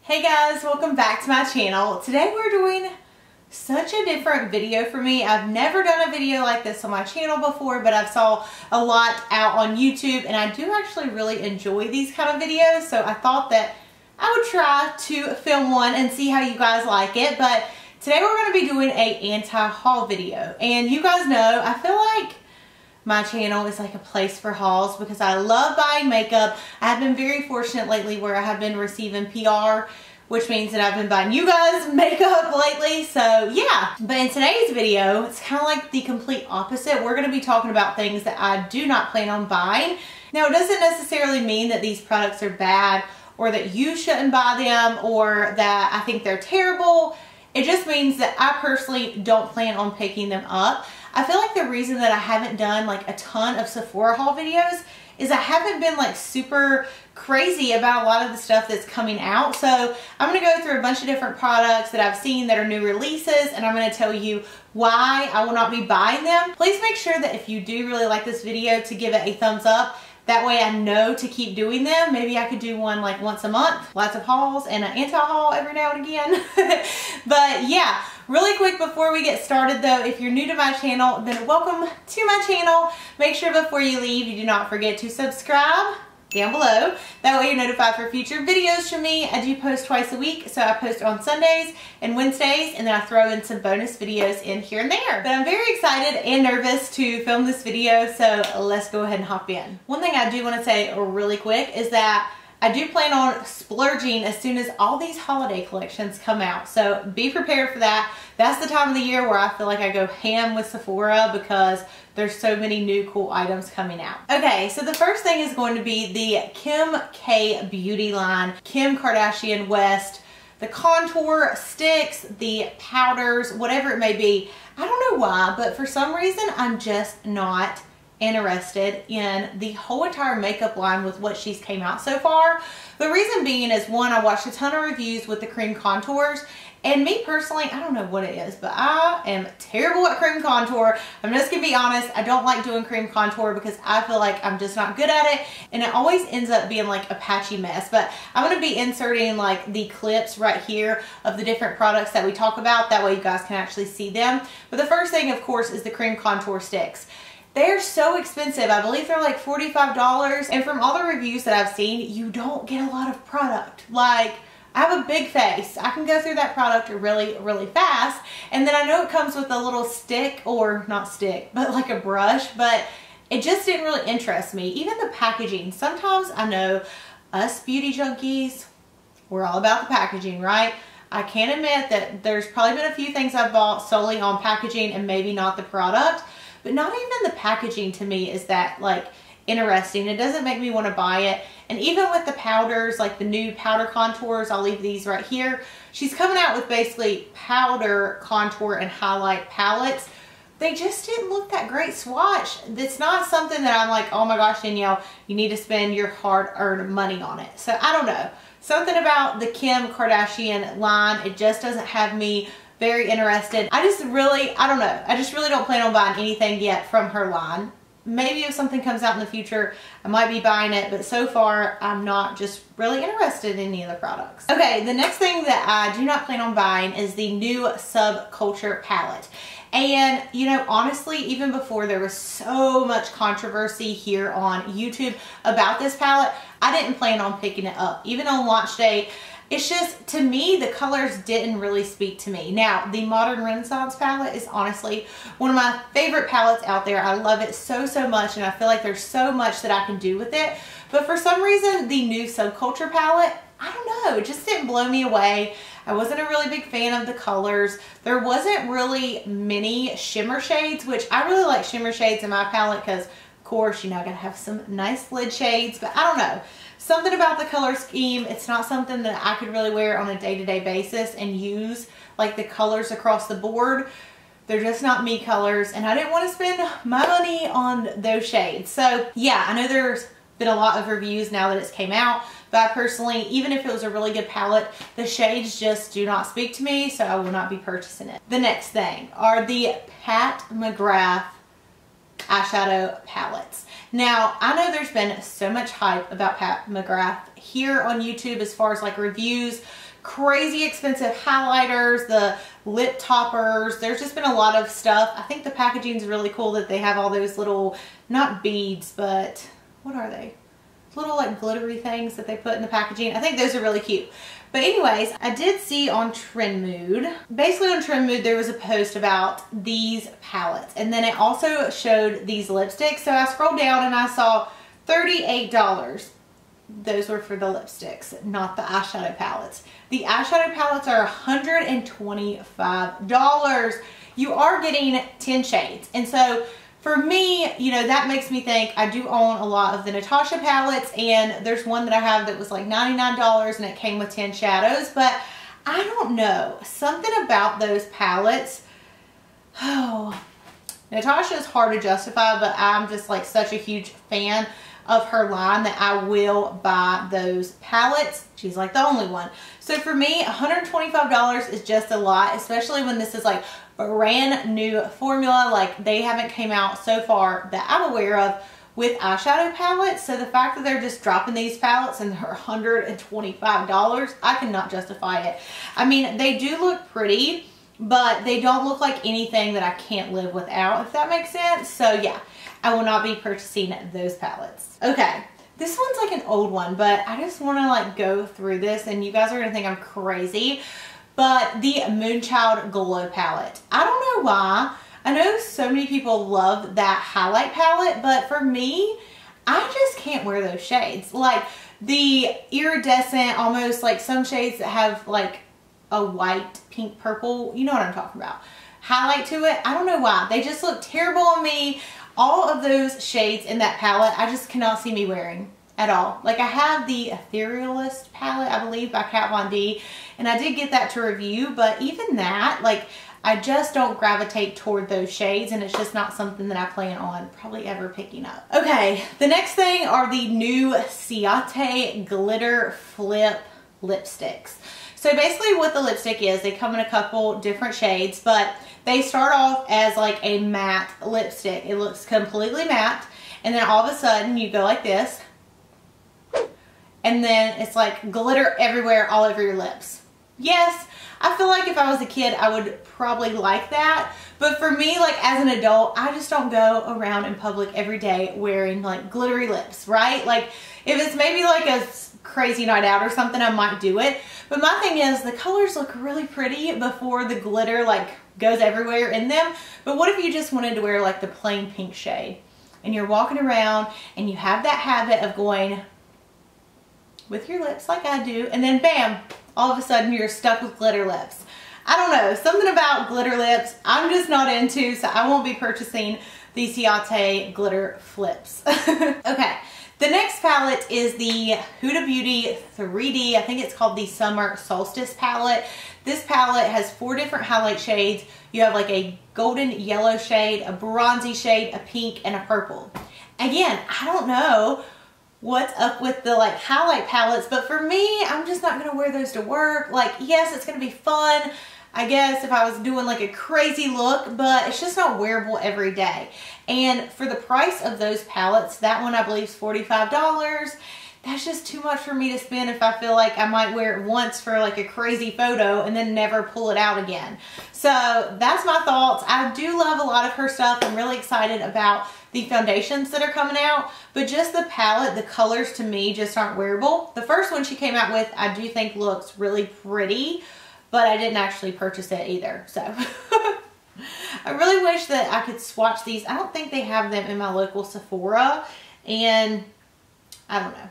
Hey guys, welcome back to my channel. Today we're doing such a different video for me. I've never done a video like this on my channel before, but I've saw a lot out on YouTube and I do actually really enjoy these kind of videos. So I thought that I would try to film one and see how you guys like it. But today we're going to be doing a anti-haul video. And you guys know, I feel like my channel is like a place for hauls because I love buying makeup. I have been very fortunate lately where I have been receiving PR, which means that I've been buying you guys makeup lately. So yeah, but in today's video, it's kind of like the complete opposite. We're going to be talking about things that I do not plan on buying. Now, it doesn't necessarily mean that these products are bad or that you shouldn't buy them or that I think they're terrible. It just means that I personally don't plan on picking them up. I feel like the reason that I haven't done like a ton of Sephora haul videos is I haven't been like super crazy about a lot of the stuff that's coming out. So I'm going to go through a bunch of different products that I've seen that are new releases, and I'm going to tell you why I will not be buying them. Please make sure that if you do really like this video to give it a thumbs up. That way I know to keep doing them. Maybe I could do one like once a month. Lots of hauls and an anti-haul every now and again. But yeah, really quick before we get started though, if you're new to my channel, then welcome to my channel. Make sure before you leave, you do not forget to subscribe down below. That way you're notified for future videos from me. I do post twice a week, so I post on Sundays and Wednesdays, and then I throw in some bonus videos in here and there. But I'm very excited and nervous to film this video, so let's go ahead and hop in. One thing I do want to say really quick is that I do plan on splurging as soon as all these holiday collections come out. So be prepared for that. That's the time of the year where I feel like I go ham with Sephora because there's so many new cool items coming out. Okay, so the first thing is going to be the Kim K beauty line, Kim Kardashian West, the contour sticks, the powders, whatever it may be. I don't know why, but for some reason I'm just not interested in the whole entire makeup line with what she's came out so far. The reason being is, one, I watched a ton of reviews with the cream contours, and me personally, I don't know what it is, but I am terrible at cream contour. I'm just gonna be honest, I don't like doing cream contour because I feel like I'm just not good at it, and it always ends up being like a patchy mess. But I'm gonna be inserting like the clips right here of the different products that we talk about, that way you guys can actually see them. But the first thing, of course, is the cream contour sticks. They're so expensive. I believe they're like $45. And from all the reviews that I've seen, you don't get a lot of product. Like, I have a big face. I can go through that product really, really fast. And then I know it comes with a little stick, or not stick, but like a brush. But it just didn't really interest me. Even the packaging. Sometimes I know us beauty junkies, we're all about the packaging, right? I can admit that there's probably been a few things I've bought solely on packaging and maybe not the product. But not even the packaging to me is that like interesting. It doesn't make me want to buy it. And even with the powders, like the new powder contours, I'll leave these right here. She's coming out with basically powder, contour, and highlight palettes. They just didn't look that great swatch. It's not something that I'm like, oh my gosh, Danielle, you need to spend your hard-earned money on it. So I don't know. Something about the Kim Kardashian line, it just doesn't have me very interested. I just really don't plan on buying anything yet from her line. Maybe if something comes out in the future, I might be buying it, but so far I'm not just really interested in any of the products. Okay, the next thing that I do not plan on buying is the new Subculture palette. And you know, honestly, even before there was so much controversy here on YouTube about this palette, I didn't plan on picking it up. Even on launch day, it's just, to me, the colors didn't really speak to me. Now, the Modern Renaissance palette is honestly one of my favorite palettes out there. I love it so, so much, and I feel like there's so much that I can do with it. But for some reason, the new Subculture palette, I don't know, it just didn't blow me away. I wasn't a really big fan of the colors. There wasn't really many shimmer shades, which I really like shimmer shades in my palette because, of course, you know, I gotta have some nice lid shades, but I don't know. Something about the color scheme, it's not something that I could really wear on a day-to-day basis and use like the colors across the board. They're just not me colors, and I didn't want to spend my money on those shades. So yeah, I know there's been a lot of reviews now that it's came out, but I personally, even if it was a really good palette, the shades just do not speak to me, so I will not be purchasing it. The next thing are the Pat McGrath eyeshadow palettes. Now, I know there's been so much hype about Pat McGrath here on YouTube as far as like reviews crazy expensive highlighters, the lip toppers. There's just been a lot of stuff. I think the packaging is really cool that they have all those little, not beads, but what are they? Little like glittery things that they put in the packaging. I think those are really cute. But anyways, I did see on Trend Mood, basically on Trend Mood, there was a post about these palettes. And then it also showed these lipsticks. So I scrolled down and I saw $38. Those were for the lipsticks, not the eyeshadow palettes. The eyeshadow palettes are $125. You are getting 10 shades. And so for me, you know, that makes me think I do own a lot of the Natasha palettes, and there's one that I have that was like $99 and it came with 10 shadows, but I don't know. Something about those palettes, oh, Natasha is hard to justify, but I'm just like such a huge fan of her line that I will buy those palettes. She's like the only one. So for me, $125 is just a lot, especially when this is like brand new formula. Like they haven't came out so far that I'm aware of with eyeshadow palettes. So the fact that they're just dropping these palettes and they're $125, I cannot justify it. I mean, they do look pretty, but they don't look like anything that I can't live without, if that makes sense. So yeah, I will not be purchasing those palettes. Okay, this one's like an old one, but I just want to like go through this and you guys are going to think I'm crazy. But the Moonchild Glow palette. I don't know why. I know so many people love that highlight palette, but for me, I just can't wear those shades. Like the iridescent, almost like some shades that have like a white, pink, purple, you know what I'm talking about, highlight to it. I don't know why. They just look terrible on me. All of those shades in that palette, I just cannot see me wearing at all. Like I have the Etherealist palette, I believe, by Kat Von D, and I did get that to review, but even that, like, I just don't gravitate toward those shades, and it's just not something that I plan on probably ever picking up. Okay, the next thing are the new Ciate Glitter Flip lipsticks. So basically what the lipstick is, they come in a couple different shades, but they start off as like a matte lipstick. It looks completely matte, and then all of a sudden you go like this, and then it's like glitter everywhere, all over your lips. Yes, I feel like if I was a kid, I would probably like that. But for me, like as an adult, I just don't go around in public every day wearing like glittery lips, right? Like if it's maybe like a crazy night out or something, I might do it. But my thing is, the colors look really pretty before the glitter like goes everywhere in them. But what if you just wanted to wear like the plain pink shade and you're walking around and you have that habit of going with your lips like I do, and then bam, all of a sudden you're stuck with glitter lips. I don't know, something about glitter lips I'm just not into, so I won't be purchasing the Ciate Glitter Flips. Okay, the next palette is the Huda Beauty 3D. I think it's called the Summer Solstice palette. This palette has 4 different highlight shades. You have like a golden yellow shade, a bronzy shade, a pink, and a purple. Again, I don't know what's up with the like highlight palettes, but for me, I'm just not gonna wear those to work. Like, yes, it's gonna be fun, I guess, if I was doing like a crazy look, but it's just not wearable every day. And for the price of those palettes, that one I believe is $45. That's just too much for me to spend if I feel like I might wear it once for like a crazy photo and then never pull it out again. So that's my thoughts. I do love a lot of her stuff. I'm really excited about the foundations that are coming out, but just the palette, the colors to me just aren't wearable. The first one she came out with, I do think looks really pretty, but I didn't actually purchase it either. So I really wish that I could swatch these. I don't think they have them in my local Sephora, and I don't know.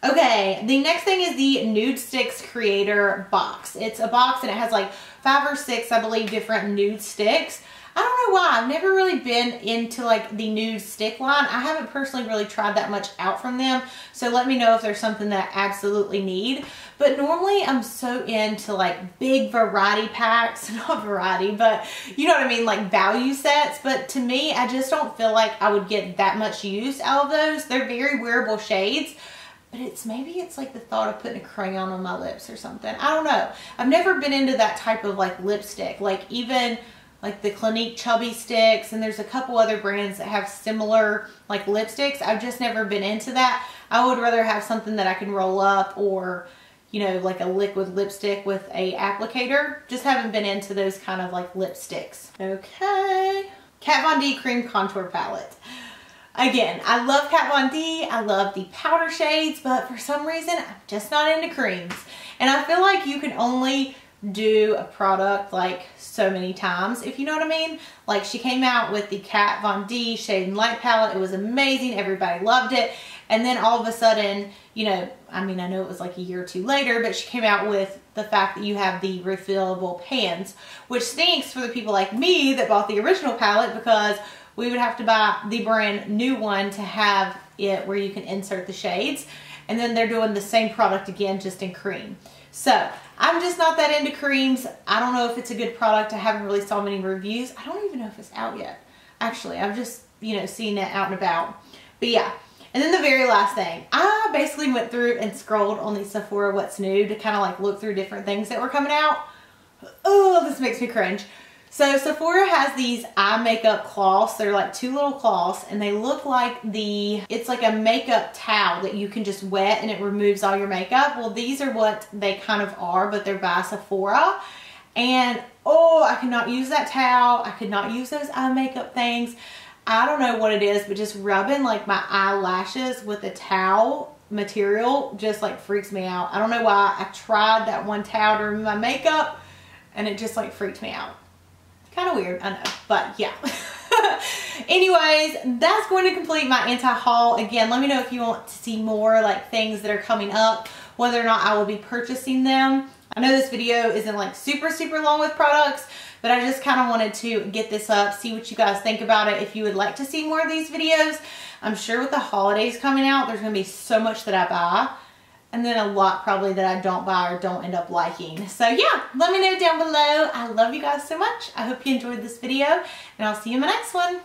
Okay, the next thing is the Nude Sticks Creator box. It's a box and it has like 5 or 6, I believe, different nude sticks. I don't know why. I've never really been into like the nude stick line. I haven't personally really tried that much out from them. So let me know if there's something that I absolutely need. But normally I'm so into like big variety packs, not variety, but you know what I mean, like value sets. But to me, I just don't feel like I would get that much use out of those. They're very wearable shades. But maybe it's like the thought of putting a crayon on my lips or something. I don't know. I've never been into that type of like lipstick. Like even like the Clinique Chubby Sticks, and there's a couple other brands that have similar like lipsticks. I've just never been into that. I would rather have something that I can roll up, or you know, like a liquid lipstick with a applicator. Just haven't been into those kind of like lipsticks. Okay. Kat Von D Cream Contour Palette. Again, I love Kat Von D. I love the powder shades, but for some reason, I'm just not into creams. And I feel like you can only do a product like so many times, if you know what I mean. Like, she came out with the Kat Von D Shade and Light palette. It was amazing. Everybody loved it. And then all of a sudden, you know, I mean, I know it was like a year or two later, but she came out with the fact that you have the refillable pans, which stinks for the people like me that bought the original palette, because we would have to buy the brand new one to have it where you can insert the shades. And then they're doing the same product again, just in cream. So I'm just not that into creams. I don't know if it's a good product. I haven't really saw many reviews. I don't even know if it's out yet. Actually, I've just, you know, seen it out and about. But yeah. And then the very last thing, I basically went through and scrolled on the Sephora What's New to kind of like look through different things that were coming out. Oh, this makes me cringe. So Sephora has these eye makeup cloths. They're like 2 little cloths, and they look like it's like a makeup towel that you can just wet and it removes all your makeup. Well, these are what they kind of are, but they're by Sephora. And oh, I could not use that towel. I could not use those eye makeup things. I don't know what it is, but just rubbing like my eyelashes with a towel material just like freaks me out. I don't know why. I tried that one towel to remove my makeup and it just like freaked me out. Kind of weird, I know, but yeah. Anyways, that's going to complete my anti-haul. Again, let me know if you want to see more like things that are coming up, whether or not I will be purchasing them. I know this video isn't like super long with products, but I just kind of wanted to get this up, see what you guys think about it. If you would like to see more of these videos, I'm sure with the holidays coming out, there's going to be so much that I buy. And then a lot probably that I don't buy or don't end up liking. So yeah, let me know down below. I love you guys so much. I hope you enjoyed this video, and I'll see you in my next one.